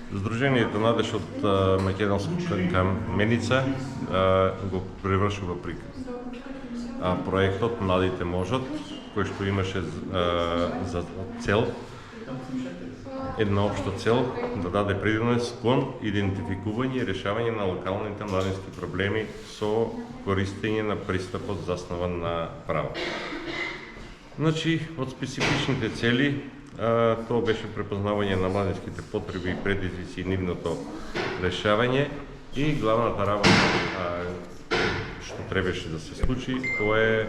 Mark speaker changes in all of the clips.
Speaker 1: Сдружението Надеж од Македонската каменица го превршува при проектот Младите можат, кој што имаше за цел една општа цел да даде придонес кон идентификување и решавање на локалните младински проблеми со користење на пристапот заснован на право. Значи, од специфичните цели, тоа беше препознавање на младинските потреби и предизвици и нивното решавање и главната работа што требаше да се случи, тоа е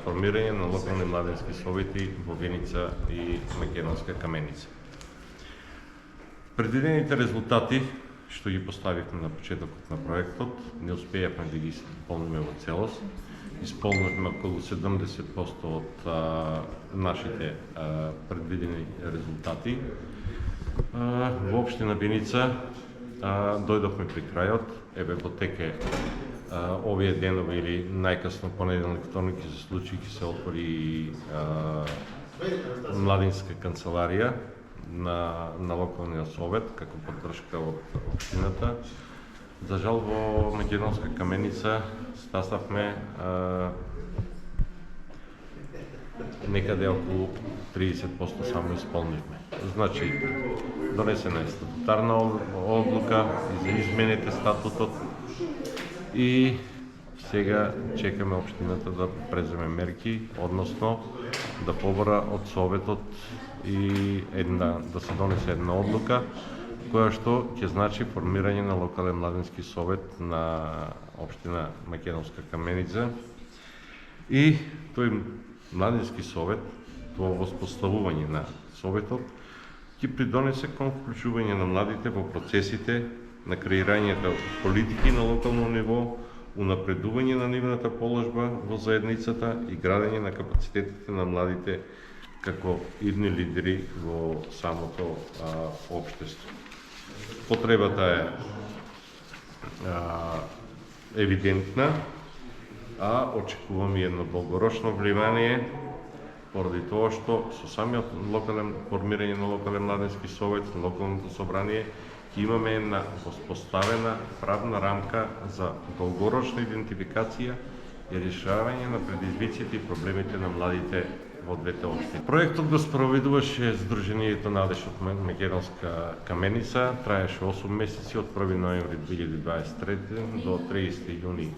Speaker 1: формирање на локални младински совети во Виница и Македонска каменица. Предвидените резултати што ги поставивме на почетокот на проектот, не успеавме да ги исполниме во целост. Исполнивме околу 70% од нашите предвидени резултати. Во општина Виница дојдовме при крајот, еве во теке овие денови или најкасно понеделник, вторник ќе се случи, ќе се отвори младинска канцеларија на локалниот совет како поддршка од општината. За жал во Македонска каменица стаставме некаде околу 30% само исполнивме. Значи, донесена е статутарна одлука и за изменете статутот и сега чекаме општината да преземе мерки, односно да побара од советот и да се донесе една одлука која што ќе значи формирање на локален младински совет на општина Македонска каменица и тој младински совет, тоа воспоставување на советот ќе придонесе кон вклучување на младите во процесите на креирањето политики на локално ниво, унапредување на нивната положба во заедницата и градење на капацитетите на младите како идни лидери во самото општество. Потребата е евидентна, а очекуваме едно долгорочно внимание, поради тоа што со самиот формирање на локален младински совет, локалното собрание, ќе имаме една воспоставена правна рамка за долгорочна идентификација и решавање на предизвиците и проблемите на младите во двете општини. Проектот го спроведуваше Сдруженијето Надеж од Македонска каменица, траеше 8 месеци од 1 ноември 2023 до 30 јуни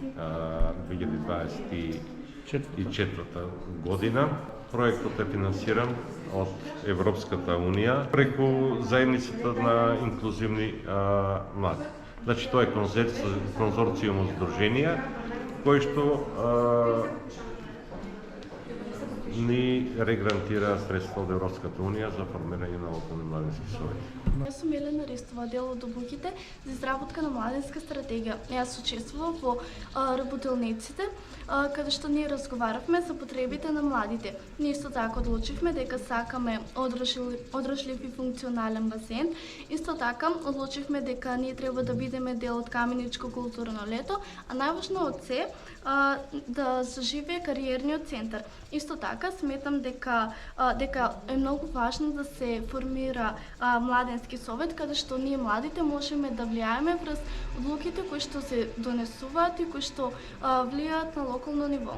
Speaker 1: 2024 година. Проектот е финансиран од Европската Унија преку заедницата на инклузивни млади. Значи, тоа е конзорцијум од здруженија кој што ни регрантира средства од Европската Унија за формирање на локални младински совети.
Speaker 2: Јас сум Елена Ристова, дел од облуките за изработка на младинска стратегија. Јас учествував во работилниците, каде што ние разговаравме за потребите на младите. Ние исто така одлучивме дека сакаме одрашлив и функционален базен. Исто така одлучивме дека ние треба да бидеме дел од Каменичко културно лето, а најважно од се да заживее кариерниот центар. Исто така сметам дека е многу важно да се формира младенски совет, каде што ние младите можеме да влијаеме врз одлуките кои што се донесуваат и кои што влијаат на локално ниво.